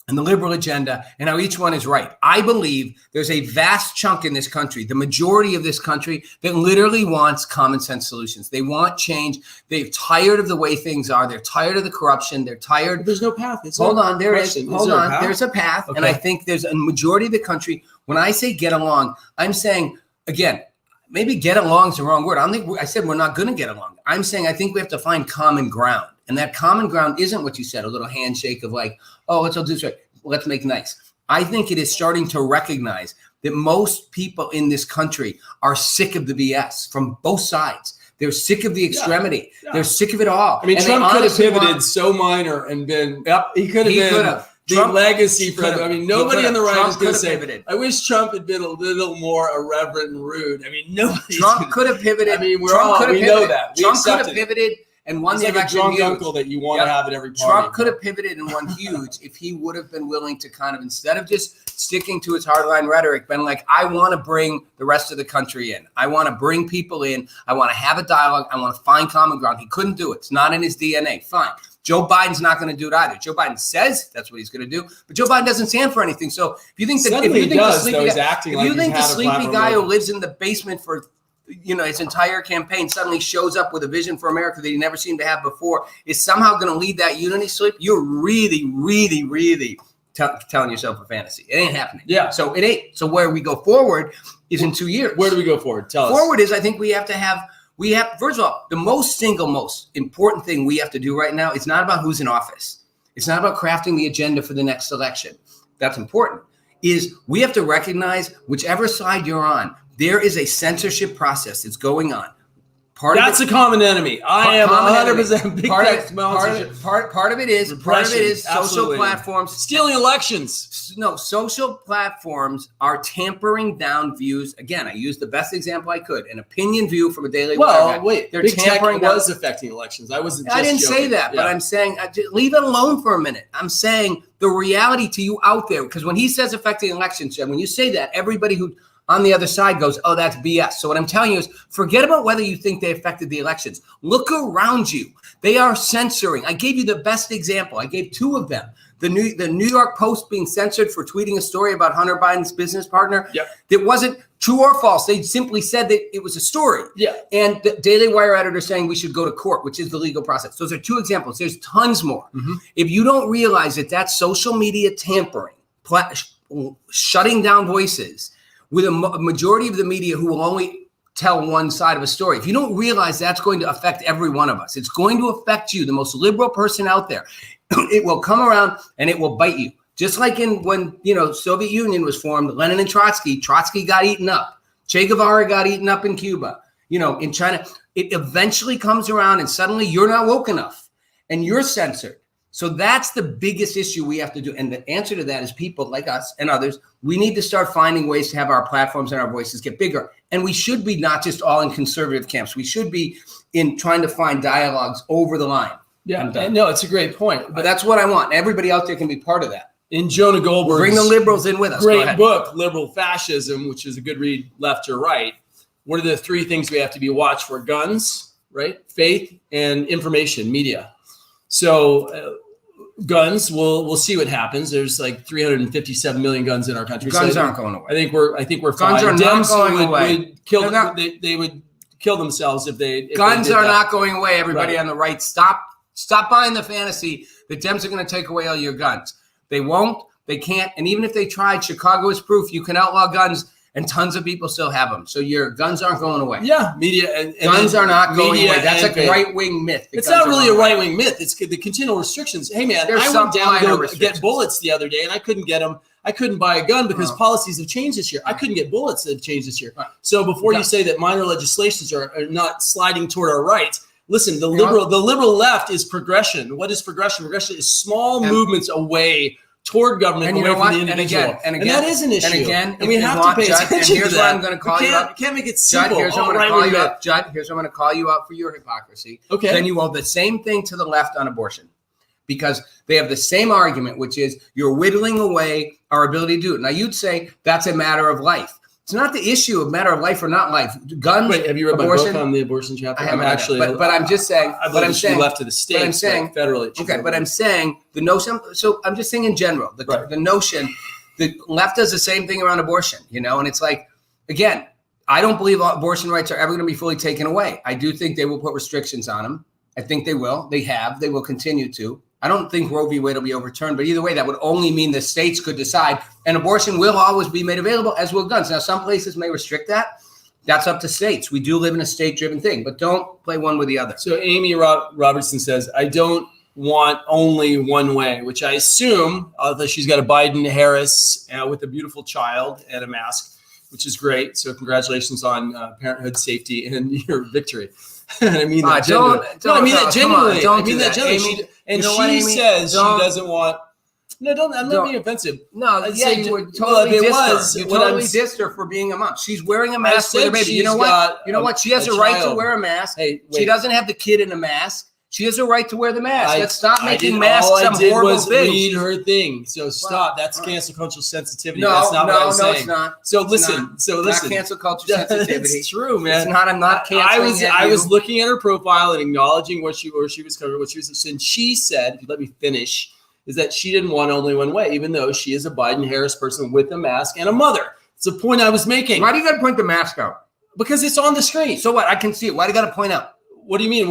and the liberal agenda and how each one is right. I believe there's a vast chunk in this country, the majority of this country, that literally wants common sense solutions. They want change. They're tired of the way things are. They're tired of the corruption. They're tired. But there's no path. Hold on. There's a path. Okay. And I think there's a majority of the country. When I say get along, I'm saying, again, maybe get along is the wrong word. I said we're not going to get along. I'm saying I think we have to find common ground. And that common ground isn't what you said, a little handshake of like, oh, let's all do this right. Let's make nice. I think it is starting to recognize that most people in this country are sick of the BS from both sides. They're sick of the extremity. Yeah. They're sick of it all. I mean, and Trump could have pivoted so minor and been, he could have. The Trump legacy for nobody on the right is going to say, pivoted. I wish Trump had been a little more irreverent and rude. I mean, nobody. Trump could have pivoted. I mean, we know that. Trump could have pivoted and won the election. Like a drunk uncle that you want to have at every party. Trump could have pivoted and won huge if he would have been willing to kind of, instead of just sticking to his hardline rhetoric, been like, I want to bring the rest of the country in. I want to bring people in. I want to have a dialogue. I want to find common ground. He couldn't do it. It's not in his DNA. Fine. Joe Biden's not going to do it either. Joe Biden says that's what he's going to do, but Joe Biden doesn't stand for anything. So if you think the sleepy guy who lives in the basement for his entire campaign suddenly shows up with a vision for America that he never seemed to have before is somehow going to lead that unity sleep, you're really, really, really telling yourself a fantasy. It ain't happening. Yeah. So it ain't. So where we go forward is in 2 years. Where do we go forward? Tell us. Forward is, I think first of all, the most important thing we have to do right now is not about who's in office. It's not about crafting the agenda for the next election. That's important. Is we have to recognize whichever side you're on, there is a censorship process that's going on. That's a common enemy. I am 100% big tech sponsorship. Part of it is social platforms stealing elections. No, social platforms are tampering down views. Again, I used the best example I could, an opinion view from a Daily Wire. Well, wait, they're big tampering tech was affecting elections. I didn't say that, but I'm saying leave it alone for a minute. I'm saying the reality to you out there, because when he says affecting elections, when you say that, everybody who on the other side goes, oh, that's BS. So what I'm telling you is forget about whether you think they affected the elections. Look around you. They are censoring. I gave you the best example. I gave two of them. The New York Post being censored for tweeting a story about Hunter Biden's business partner. Yep. That wasn't true or false. They simply said that it was a story. Yeah. And the Daily Wire editor saying we should go to court, which is the legal process. Those are two examples. There's tons more. Mm-hmm. If you don't realize that that's social media tampering, shutting down voices, with a majority of the media who will only tell one side of a story. If you don't realize that's going to affect every one of us, it's going to affect you, the most liberal person out there. It will come around and it will bite you. Just like when Soviet Union was formed, Lenin and Trotsky got eaten up. Che Guevara got eaten up in Cuba. In China, it eventually comes around and suddenly you're not woke enough and you're censored. So that's the biggest issue we have to do. And the answer to that is people like us and others, we need to start finding ways to have our platforms and our voices get bigger. And we should be not just all in conservative camps. We should be in trying to find dialogues over the line. Yeah, no, it's a great point. But that's what I want. Everybody out there can be part of that. In Jonah Goldberg's bring the liberals in with us. Great book, Liberal Fascism, which is a good read, left or right. What are the three things we have to be watched for? Guns, right? Faith, and information, media. So guns, we'll see what happens. There's like 357 million guns in our country. Guns aren't going away. I think we're guns fine. Are not going away. They would kill themselves if they. Guns are not going away. Everybody on the right, stop buying the fantasy that Dems are going to take away all your guns. They won't. They can't. And even if they tried, Chicago is proof you can outlaw guns. And tons of people still have them. So your guns aren't going away. Yeah, media and guns are not going away. That's a right-wing myth. It's not really a right-wing myth. It's the continual restrictions. Hey, man, I went down to go get bullets the other day, and I couldn't get them. I couldn't buy a gun because policies have changed this year. I couldn't get bullets that have changed this year. So before you say that minor legislations are not sliding toward our rights, listen, the liberal left is progression. What is progression? Progression is small movements away toward government, away from the individual. And that is an issue. And we have to pay attention to that. Here's why I'm going to call you out. Can't make it simple. Judd, here's what I'm going to call you out. Judd, here's what I'm going to call you out for your hypocrisy. Okay. Then you owe the same thing to the left on abortion. Because they have the same argument, which is you're whittling away our ability to do it. Now, you'd say that's a matter of life. It's not the issue of matter of life or not life. Guns. Wait, have you read abortion, my book on the abortion chapter? I haven't actually. But I'm just saying. But I'm saying left to the states. But I'm saying federally. Okay, but I'm saying the notion. So I'm just saying in general, the notion, the left does the same thing around abortion. And it's like, again, I don't believe abortion rights are ever going to be fully taken away. I do think they will put restrictions on them. I think they will. They have. They will continue to. I don't think Roe v. Wade will be overturned, but either way, that would only mean the states could decide, and abortion will always be made available, as will guns. Now, some places may restrict that. That's up to states. We do live in a state-driven thing, but don't play one with the other. So Amy Robertson says, I don't want only one way, which I assume, although she's got a Biden-Harris with a beautiful child and a mask, which is great. So congratulations on parenthood safety and your victory. And I mean that genuinely. I mean that genuinely. I mean that genuinely. And she says she doesn't want. No, I'm not being offensive. No, you were totally dissed her. You totally dissed her for being a mom. She's wearing a mask with her baby. You know what? You know what? She has a right to wear a mask. She doesn't have the kid in a mask. She has a right to wear the mask. Let's stop making masks some horrible thing. Read her thing. So stop. That's cancel cultural sensitivity. That's not what I'm saying. No, it's not. So listen. Not cancel culture sensitivity. It's true, man. It's not. I'm not canceling. I was looking at her profile and acknowledging what she was covering. And she said, if you let me finish, is that she didn't want only one way, even though she is a Biden-Harris person with a mask and a mother. It's a point I was making. Why do you got to point the mask out? Because it's on the screen. So what? I can see it. Why do you got to point out? What do you mean?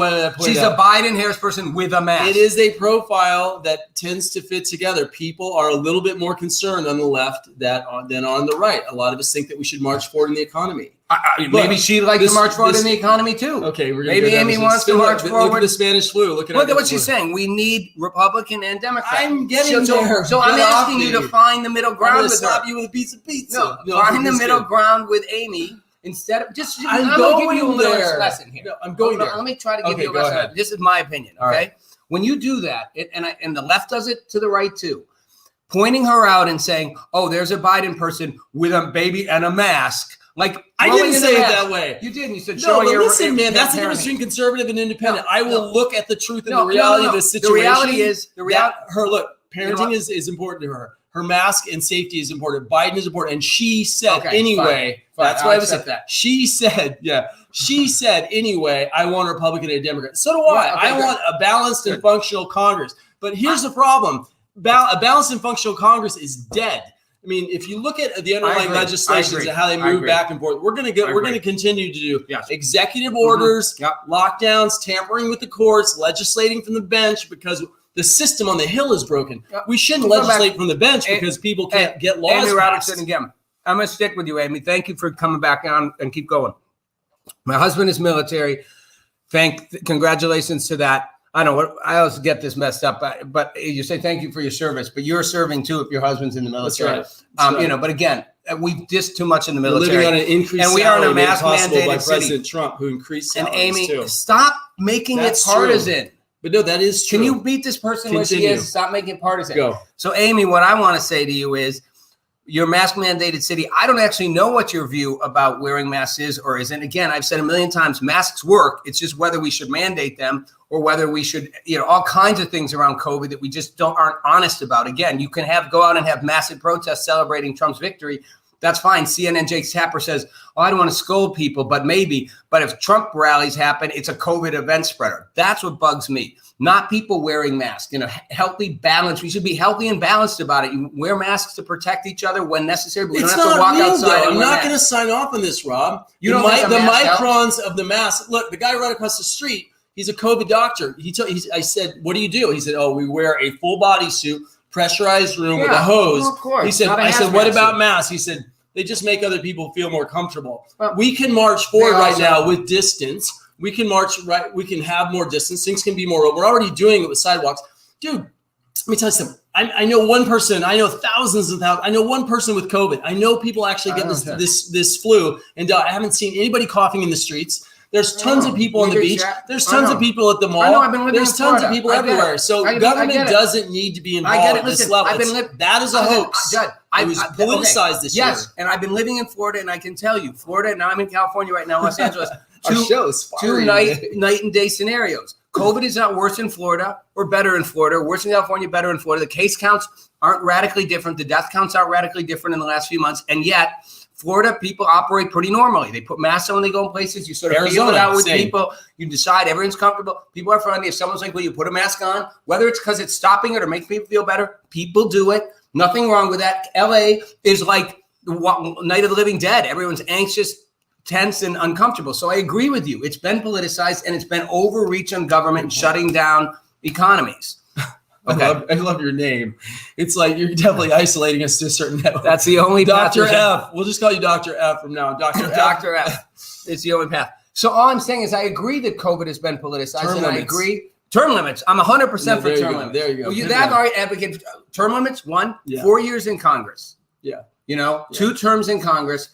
She's a Biden-Harris person with a mask. It is a profile that tends to fit together. People are a little bit more concerned on the left than on the right. A lot of us think that we should march forward in the economy. Maybe she'd like to march forward in the economy too. Okay, maybe Amy wants to march forward. Look at the Spanish flu. Look at what she's saying. We need Republican and Democrat. I'm getting there. So I'm asking you to find the middle ground with her. Stop you with a piece of pizza. No, find the middle ground with Amy. instead of just, I'm going going to give you a little there. lesson here. No, I'm going there. Let me try to give Okay, you a go lesson. ahead. This is my opinion. All Okay. right. When you do that, and the left does it to the right too, pointing her out and saying, oh, there's a Biden person with a baby and a mask. Like, I didn't say it that way. You did. You said, no, but listen, man, your that's the difference parenting. between conservative and independent. I will look at the truth and No, the reality no, no. of the situation. The reality is, parenting is important to her. Her mask and safety is important. Biden is important. And she said, Okay, anyway, fine. that's what I was accept saying. that. She said, she said, anyway, I want a Republican and a Democrat. So do I. Right, okay, I want a balanced and Good. functional Congress. But here's the problem. A balanced and functional Congress is dead. I mean, if you look at the underlying legislations and how they move back and forth, we're going to continue to do executive orders, lockdowns, tampering with the courts, legislating from the bench because the system on the Hill is broken. We shouldn't legislate from the bench because people can't get laws Amy passed. Robertson again. I'm going to stick with you, Amy. Thank you for coming back on and keep going. My husband is military. Congratulations to that. I know what I always get this messed up, but you say thank you for your service, but you're serving too if your husband's in the military. That's right. You know, but again, we just too much in the military. We're living on an increased and we are in a salary made mask possible by mandated President city. Trump, who increased And salaries Amy, too. stop making it partisan. But no, that is true. Can you beat this person where she is? Stop making it partisan. Go. So, Amy, what I want to say to you is, your mask mandated city, I don't actually know what your view about wearing masks is or isn't. Again, I've said a million times, masks work. It's just whether we should mandate them or whether we should, all kinds of things around COVID that we just aren't honest about. Again, you can go out and have massive protests celebrating Trump's victory. That's fine. CNN Jake Tapper says, I don't want to scold people, but maybe. But if Trump rallies happen, it's a COVID event spreader. That's what bugs me. Not people wearing masks. Healthy, balanced. We should be healthy and balanced about it. You wear masks to protect each other when necessary, but we don't have to walk outside. I'm not going to sign off on this, Rob. The microns of the mask. Look, the guy right across the street, he's a COVID doctor. I said, what do you do? He said, we wear a full body suit, pressurized room with a hose. Well, of course. He said, I said, what about masks? He said, they just make other people feel more comfortable. We can march forward right now with distance. We can march right. We can have more distance. Things can be more open. We're already doing it with sidewalks. Dude, let me tell you something. I know one person. I know thousands and thousands. I know one person with COVID. I know people actually get this flu and die. I haven't seen anybody coughing in the streets. There's tons of people on the beach. There's tons of people at the mall. There's tons of people everywhere. So government doesn't need to be involved at this level. That is a hoax. It was politicized this year. Yes, and I've been living in Florida, and I can tell you, Florida, now I'm in California right now, Los Angeles. Two night and day scenarios. COVID is not worse in Florida or better in Florida, worse in California, better in Florida. The case counts aren't radically different. The death counts aren't radically different in the last few months. And yet, Florida people operate pretty normally. They put masks on when they go in places. You sort of feel it out with people. You decide everyone's comfortable. People are friendly. If someone's like, will you put a mask on? Whether it's because it's stopping it or making people feel better, people do it. Nothing wrong with that. LA is like the night of the living dead. Everyone's anxious, tense, and uncomfortable. So I agree with you. It's been politicized and it's been overreach on government and shutting down economies. Okay. I love your name. It's like you're definitely isolating us to a certain network. That's the only Dr. F. We'll just call you Dr. F from now on. Dr. F. Dr. F. It's the only path. So all I'm saying is I agree that COVID has been politicized. I agree. Term limits. I'm 100% for term limits. There you go. Well, that already advocated term limits. 4 years in Congress. Yeah. 2 terms in Congress,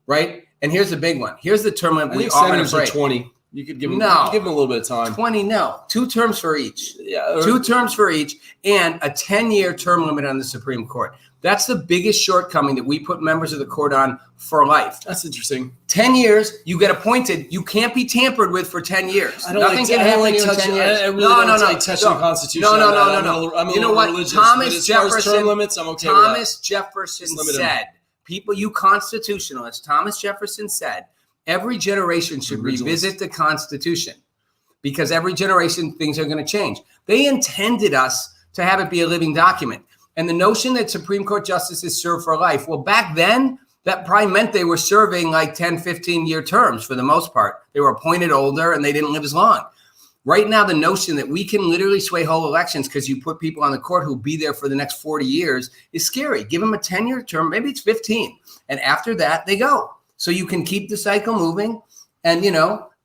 right? And here's the big one. Here's the term limit. I think senators are 20. You could give them a little bit of time. 20, no. 2 terms for each. Yeah. 2 terms for each and a 10-year term limit on the Supreme Court. That's the biggest shortcoming that we put members of the court on for life. That's interesting. 10 years, you get appointed. You can't be tampered with for 10 years. Nothing can happen in 10 years. I really don't like touching the Constitution. No. I'm a you know little what? religious. Thomas Jefferson, term limits, I'm okay with that. Thomas Jefferson said, people, you constitutionalists, Thomas Jefferson said, every generation should revisit the Constitution because every generation things are going to change. They intended us to have it be a living document. And the notion that Supreme Court justices serve for life, well, back then, that probably meant they were serving like 10, 15-year terms for the most part. They were appointed older and they didn't live as long. Right now, the notion that we can literally sway whole elections because you put people on the court who'll be there for the next 40 years is scary. Give them a 10-year term, maybe it's 15. And after that, they go. So you can keep the cycle moving and,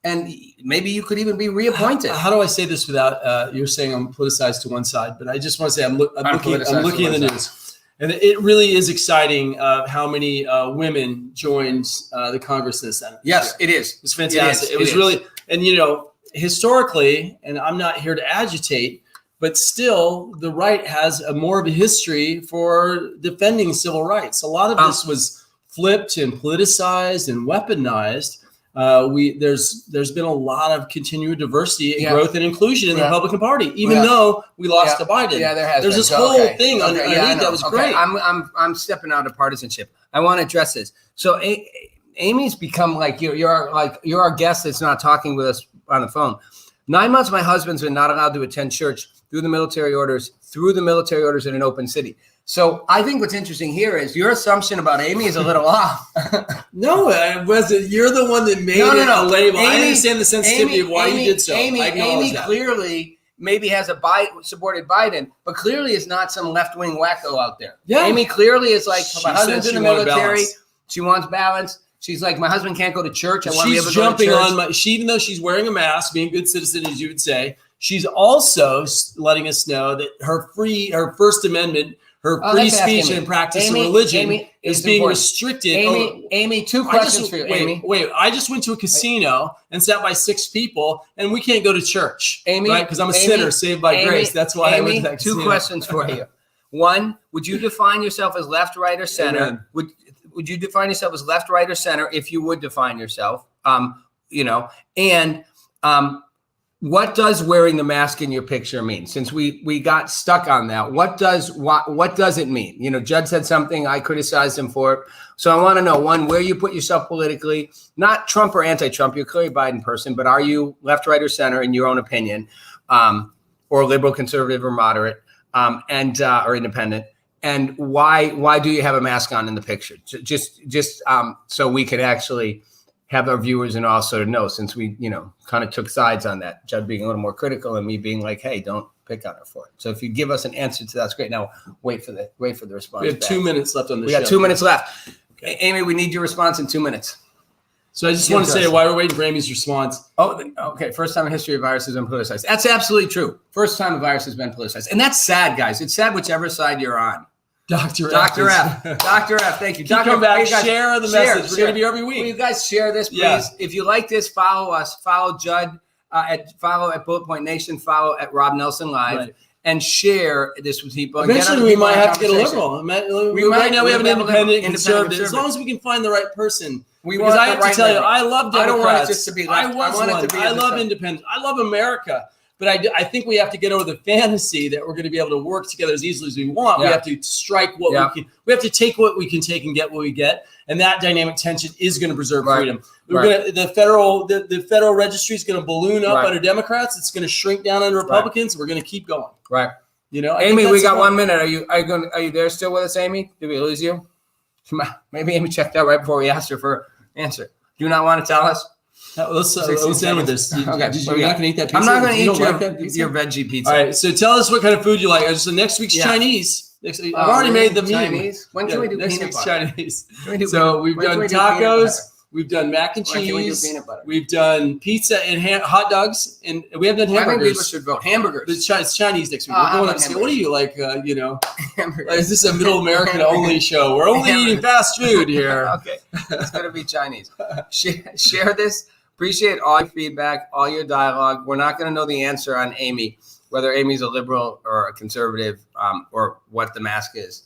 and maybe you could even be reappointed. How do I say this without you're saying I'm politicized to one side, but I just want to say I'm looking at the news. And it really is exciting how many women joined the Congress and the Senate. Yes, it is. It's fantastic. It was really, and historically, and I'm not here to agitate, but still the right has more of a history for defending civil rights. A lot of this was flipped and politicized and weaponized. There's been a lot of continued diversity and growth and inclusion in the Republican Party, even though we lost to Biden. Yeah, there's this whole thing underneath that was great. I'm stepping out of partisanship. I want to address this. So Amy's become like you're our guest that's not talking with us on the phone. 9 months, my husband's been not allowed to attend church through the military orders in an open city. So I think what's interesting here is your assumption about Amy is a little off. No, it wasn't. You're the one that made it a label. I understand the sensitivity of why you did so. Amy clearly maybe has supported Biden, but clearly is not some left-wing wacko out there. Yeah. Amy clearly is like, my husband's in the military. She wants balance. She's like, my husband can't go to church. I want to be able to go to church. Even though she's wearing a mask, being a good citizen, as you would say, she's also letting us know that her First Amendment, her free speech and practice of religion is being restricted. Amy, two questions for you. Wait, I just went to a casino and sat by 6 people, and we can't go to church, right? Because I'm a sinner saved by grace. That's why I went to that casino. 2 questions for you. One, would you define yourself as left, right, or center? Amen. Would you define yourself as left, right, or center if you would define yourself? What does wearing the mask in your picture mean? Since we got stuck on that, what does it mean? Judd said something, I criticized him for it. So I want to know, one, where you put yourself politically, not Trump or anti-Trump, you're clearly a Biden person, but are you left, right, or center in your own opinion, or liberal, conservative, or moderate, or independent? And why do you have a mask on in the picture? Just so we could actually have our viewers and all sort of know, since we, kind of took sides on that, Judd being a little more critical and me being like, hey, don't pick on her for it. So if you give us an answer to that's great. Now wait for the response. We have 2 minutes left on the show. We got 2 minutes left. Okay. Amy, we need your response in 2 minutes. So I just want to say why we're waiting for Amy's response. Oh, okay. First time in history a virus has been politicized. That's absolutely true. First time a virus has been politicized. And that's sad, guys. It's sad whichever side you're on. Dr. F. Thank you. Come back, share the message. We're going to be every week. Will you guys share this, please? Yeah. If you like this, follow us. Follow Judd follow at Bullet Point Nation. Follow at Rob Nelson Live. Right. And share this with people. Eventually, we might have to get a liberal. Right now, we have an independent conservative. As long as we can find the right person. Because I have to tell you, I love Democrats. I don't want it just to be left. I love independent. I love America. But I think we have to get over the fantasy that we're going to be able to work together as easily as we want. Yeah. We have to strike what we can. We have to take what we can take and get what we get. And that dynamic tension is going to preserve freedom. The federal registry is going to balloon up under Democrats. It's going to shrink down under Republicans. We're going to keep going. Right. Amy, we got 1 minute. Are you there still with us, Amy? Did we lose you? Maybe Amy checked out right before we asked her for an answer. Do you not want to tell us? Let's end with this. You're not going to eat that pizza? I'm not going to eat your veggie pizza. All right. So tell us what kind of food you like. So next week's Chinese. I've already made the meme. When can we do next peanut week's butter? Chinese. So we've done tacos. We've done mac and cheese. We've done pizza and hot dogs, and we haven't done hamburgers. I think people should vote hamburgers. It's Chinese next week. We're going up. What are you like? Is this a middle American only show? We're only eating fast food here. Okay, it's going to be Chinese. Share this. Appreciate all your feedback, all your dialogue. We're not going to know the answer on Amy, whether Amy's a liberal or a conservative, or what the mask is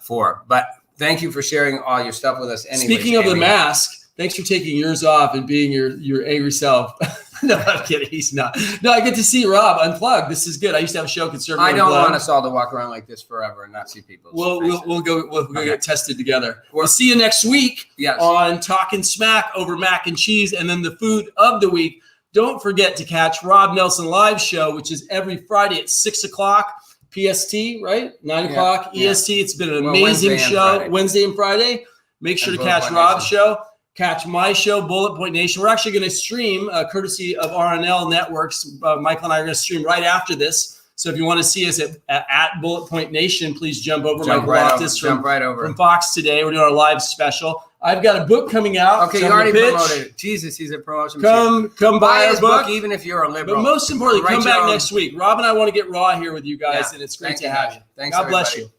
for. But thank you for sharing all your stuff with us. Anyways, speaking of the mask, thanks for taking yours off and being your angry self. No, I'm kidding. He's not. No, I get to see Rob unplugged. This is good. I used to have a show, Conservative. I don't want us all to walk around like this forever and not see people. We'll go get tested together. We'll see you next week on Talking Smack over mac and cheese, and then the food of the week. Don't forget to catch Rob Nelson Live show, which is every Friday at 6:00 PST, right? 9:00 EST. It's been an amazing show. Wednesday and Friday. Make sure to catch Rob's show. Catch my show, Bullet Point Nation. We're actually going to stream, courtesy of RNL Networks. Michael and I are going to stream right after this. So if you want to see us at Bullet Point Nation, please jump over. Jump right over. From Fox today. We're doing our live special. I've got a book coming out. Okay, you already promoted it. Jesus, he's a promotion. Come buy our book, even if you're a liberal. But most importantly, come back next week. Rob and I want to get raw here with you guys, and it's great to have you. Thanks, God bless you.